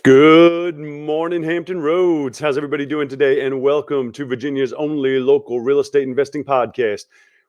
Good morning, Hampton Roads. How's everybody doing today? And welcome to Virginia's only local real estate investing podcast,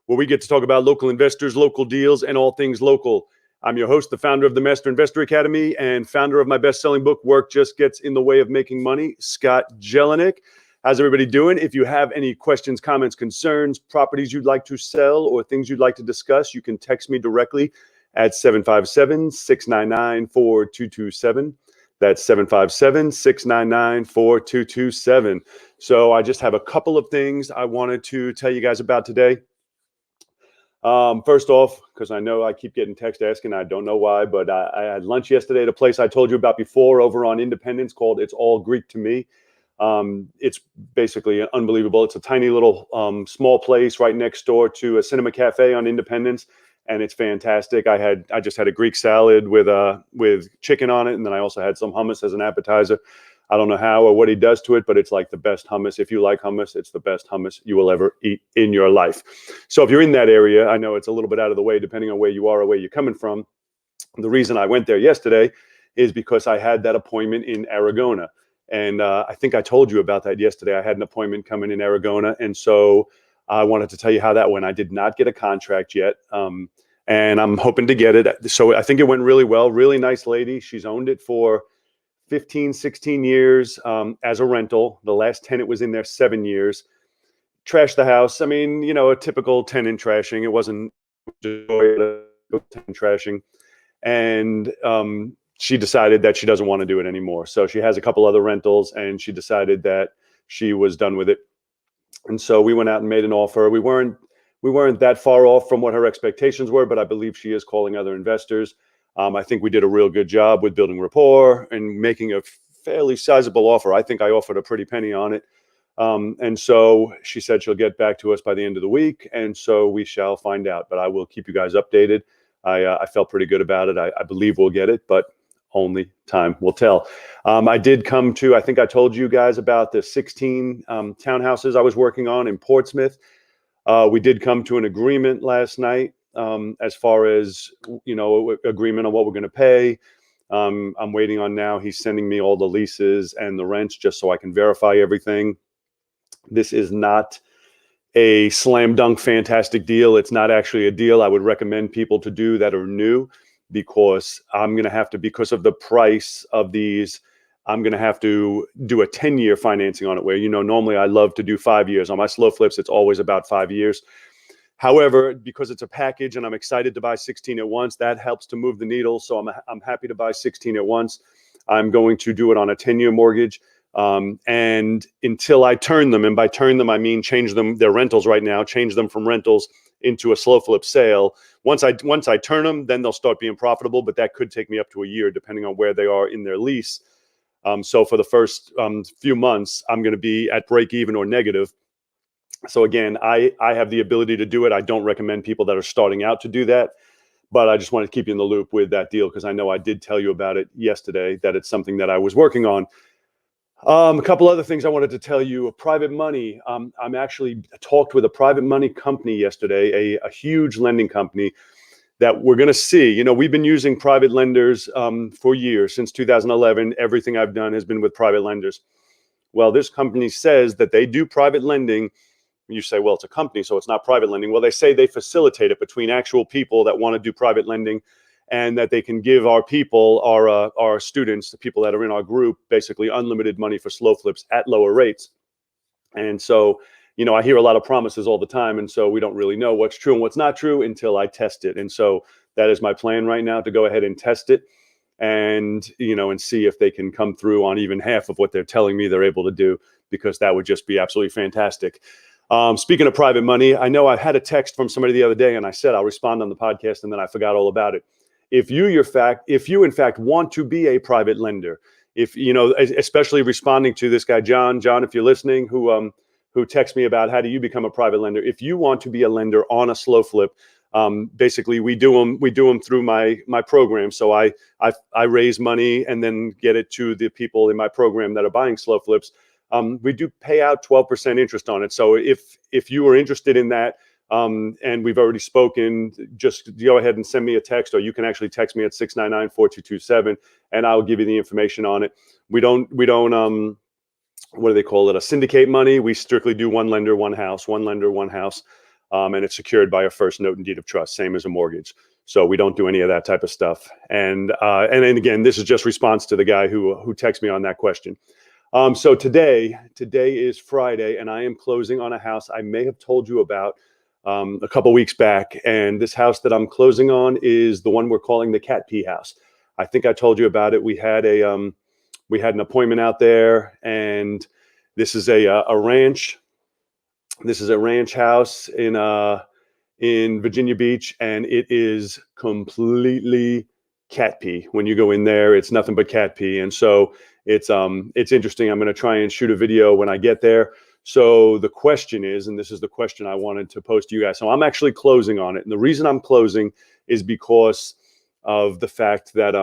where we get to talk about local investors, local deals, and all things local. I'm your host, the founder of the Master Investor Academy and founder of my best-selling book, Work Just Gets in the Way of Making Money, Scott Jelinek. How's everybody doing? If you have any questions, comments, concerns, properties you'd like to sell, or things you'd like to discuss, you can text me directly at 757-699-4227. That's 757-699-4227. So I just have a couple of things I wanted to tell you guys about today. First off, because I know I keep getting text asking, I don't know why, but I had lunch yesterday at a place I told you about before over on Independence called It's All Greek to Me. It's basically unbelievable. It's a tiny little small place right next door to a cinema cafe on Independence. And it's fantastic. I just had a Greek salad with chicken on it, and then I also had some hummus as an appetizer. I don't know how or what he does to it, but it's like the best hummus. If you like hummus, it's the best hummus you will ever eat in your life. So if you're in that area, I know it's a little bit out of the way depending on where you are or where you're coming from. The reason I went there yesterday is because I had that appointment in Aragona. And I think I told you about that yesterday. I had an appointment coming in Aragona, and so I wanted to tell you how that went. I did not get a contract yet, and I'm hoping to get it. So I think it went really well. Really nice lady. She's owned it for 15, 16 years as a rental. The last tenant was in there 7 years. Trashed the house. I mean, you know, a typical tenant trashing. It wasn't just tenant trashing. And she decided that she doesn't want to do it anymore. So she has a couple other rentals, and she decided that she was done with it. And so we went out and made an offer. We weren't that far off from what her expectations were, but I believe she is calling other investors. I think we did a real good job with building rapport and making a fairly sizable offer. I think I offered a pretty penny on it. And so she said she'll get back to us by the end of the week. And so we shall find out, but I will keep you guys updated. I felt pretty good about it. I believe we'll get it, but only time will tell. I did come to, I think I told you guys about the 16 townhouses I was working on in Portsmouth. We did come to an agreement last night as far as, agreement on what we're going to pay. I'm waiting on now. He's sending me all the leases and the rents just so I can verify everything. This is not a slam dunk fantastic deal. It's not actually a deal I would recommend people to do that are new, because I'm going to have to, because of the price of these, I'm going to have to do a 10-year financing on it, where, normally I love to do 5 years. On my slow flips, it's always about 5 years. However, because it's a package and I'm excited to buy 16 at once, that helps to move the needle. So I'm happy to buy 16 at once. I'm going to do it on a 10-year mortgage. And until I turn them, and by turn them, I mean change them, they're rentals right now, change them from rentals into a slow flip sale. Once I turn them, then they'll start being profitable, but that could take me up to a year depending on where they are in their lease. So for the first few months, I'm going to be at break even or negative. So again, I have the ability to do it. I don't recommend people that are starting out to do that, but I just wanted to keep you in the loop with that deal, because I know I did tell you about it yesterday, that it's something that I was working on. A couple other things I wanted to tell you. Private money. I'm actually talked with a private money company yesterday, a huge lending company that we're going to see. We've been using private lenders for years. Since 2011, everything I've done has been with private lenders. Well, this company says that they do private lending. You say, well, it's a company, so it's not private lending. Well, they say they facilitate it between actual people that want to do private lending, and that they can give our people, our students, the people that are in our group, basically unlimited money for slow flips at lower rates. And so, I hear a lot of promises all the time, and so we don't really know what's true and what's not true until I test it. And so that is my plan right now, to go ahead and test it and, and see if they can come through on even half of what they're telling me they're able to do, because that would just be absolutely fantastic. Speaking of private money, I know I had a text from somebody the other day, and I said I'll respond on the podcast, and then I forgot all about it. If you in fact want to be a private lender, especially responding to this guy, John, if you're listening, who texts me about how do you become a private lender. If you want to be a lender on a slow flip, basically we do them through my program. So I raise money and then get it to the people in my program that are buying slow flips. We do pay out 12% interest on it. So if you are interested in that, and we've already spoken, just go ahead and send me a text, or you can actually text me at 699-4227, and I'll give you the information on it. We don't what do they call it? A syndicate money. We strictly do one lender, one house, one lender, one house. And it's secured by a first note and deed of trust, same as a mortgage. So we don't do any of that type of stuff. And then again, this is just response to the guy who texted me on that question. So today is Friday, and I am closing on a house I may have told you about a couple weeks back. And this house that I'm closing on is the one we're calling the Cat P house. I think I told you about it. We had an appointment out there, and this is a ranch. This is a ranch house in Virginia Beach, and it is completely cat pee. When you go in there, it's nothing but cat pee, and so it's interesting. I'm going to try and shoot a video when I get there. So the question is, and this is the question I wanted to post to you guys. So I'm actually closing on it, and the reason I'm closing is because of the fact that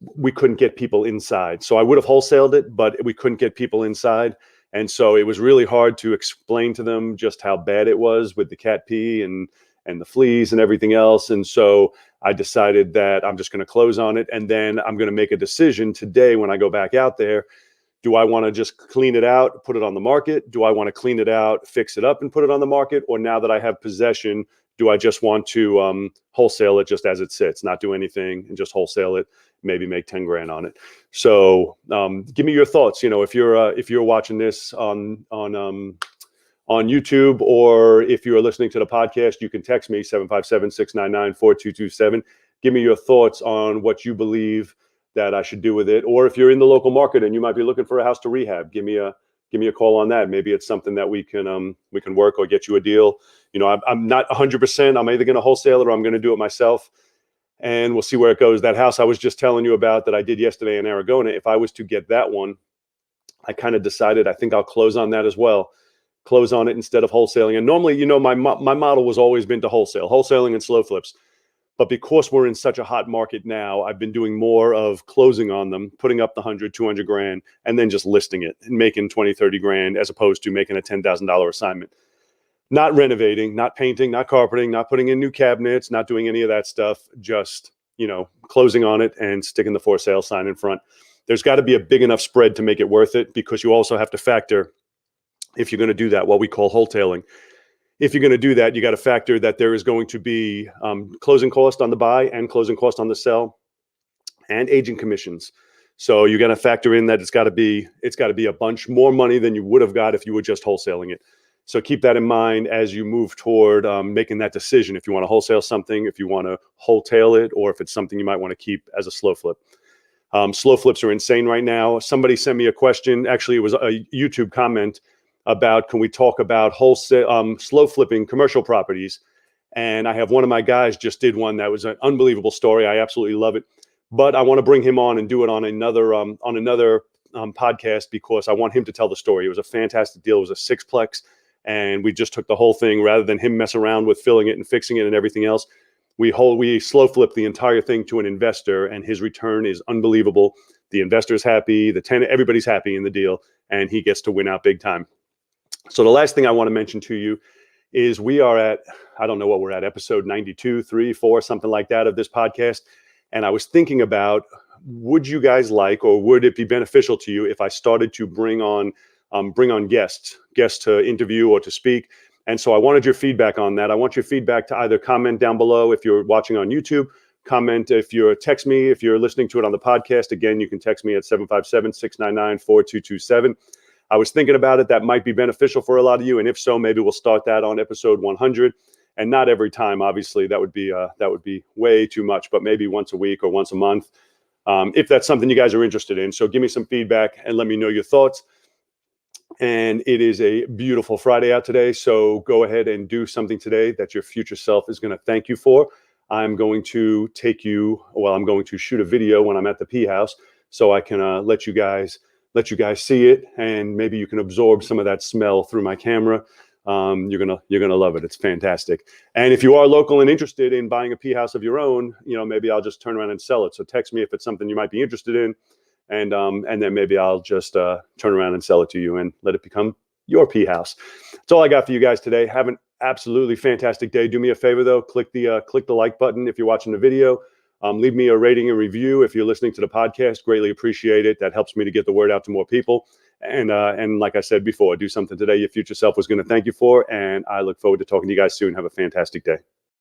we couldn't get people inside. So I would have wholesaled it, but we couldn't get people inside. And so it was really hard to explain to them just how bad it was with the cat pee and the fleas and everything else. And so I decided that I'm just going to close on it. And then I'm going to make a decision today when I go back out there. Do I want to just clean it out, put it on the market? Do I want to clean it out, fix it up and put it on the market? Or now that I have possession, do I just want to wholesale it just as it sits, not do anything and just wholesale it, maybe make 10 grand on it? So give me your thoughts. You know, if you're watching this on YouTube, or if you're listening to the podcast, you can text me 757-699-4227. Give me your thoughts on what you believe that I should do with it. Or if you're in the local market and you might be looking for a house to rehab, give me a call on that. Maybe it's something that we can work or get you a deal. You know, I'm not 100%. I'm either going to wholesale it or I'm going to do it myself, and we'll see where it goes. That house I was just telling you about that I did yesterday in Arizona, if I was to get that one, I kind of decided I think I'll close on that as well. Close on it instead of wholesaling. And normally, you know, my model was always been to wholesaling and slow flips. But because we're in such a hot market now, I've been doing more of closing on them, putting up the 100, 200 grand, and then just listing it and making 20, 30 grand, as opposed to making a $10,000 assignment. Not renovating, not painting, not carpeting, not putting in new cabinets, not doing any of that stuff. Just, you know, closing on it and sticking the for sale sign in front. There's got to be a big enough spread to make it worth it, because you also have to factor, if you're going to do that, what we call wholetailing. If you're going to do that, you got to factor that there is going to be closing cost on the buy and closing cost on the sell, and agent commissions. So you're going to factor in that it's got to be a bunch more money than you would have got if you were just wholesaling it. So keep that in mind as you move toward making that decision. If you want to wholesale something, if you want to wholetail it, or if it's something you might want to keep as a slow flip. Slow flips are insane right now. Somebody sent me a question. Actually, it was a YouTube comment about, can we talk about wholesale slow flipping commercial properties? And I have one of my guys just did one that was an unbelievable story. I absolutely love it, but I want to bring him on and do it on another podcast, because I want him to tell the story. It was a fantastic deal. It was a sixplex, and we just took the whole thing, rather than him mess around with filling it and fixing it and everything else. We slow flip the entire thing to an investor, and his return is unbelievable. The investor's happy, the tenant, everybody's happy in the deal, and he gets to win out big time. So the last thing I want to mention to you is we are at, I don't know what we're at, episode 92, 3, 4, something like that of this podcast. And I was thinking about, would you guys like, or would it be beneficial to you if I started to bring on guests to interview or to speak? And so I wanted your feedback on that. I want your feedback to either comment down below if you're watching on YouTube, comment if you're text me, if you're listening to it on the podcast. Again, you can text me at 757-699-4227. I was thinking about it. That might be beneficial for a lot of you. And if so, maybe we'll start that on episode 100. And not every time, obviously, that would be way too much, but maybe once a week or once a month, if that's something you guys are interested in. So give me some feedback and let me know your thoughts. And it is a beautiful Friday out today. So go ahead and do something today that your future self is going to thank you for. I'm going to I'm going to shoot a video when I'm at the P house, so I can let you guys see it, and maybe you can absorb some of that smell through my camera. You're gonna love it. It's fantastic. And if you are local and interested in buying a P house of your own, you know, maybe I'll just turn around and sell it. So text me if it's something you might be interested in, and then maybe I'll just turn around and sell it to you and let it become your P house. That's all I got for you guys today. Have an Absolutely fantastic day. Do me a favor though, click the like button if you're watching the video. Leave me a rating and review if you're listening to the podcast. Greatly appreciate it. That helps me to get the word out to more people. And like I said before, do something today your future self was going to thank you for. And I look forward to talking to you guys soon. Have a fantastic day.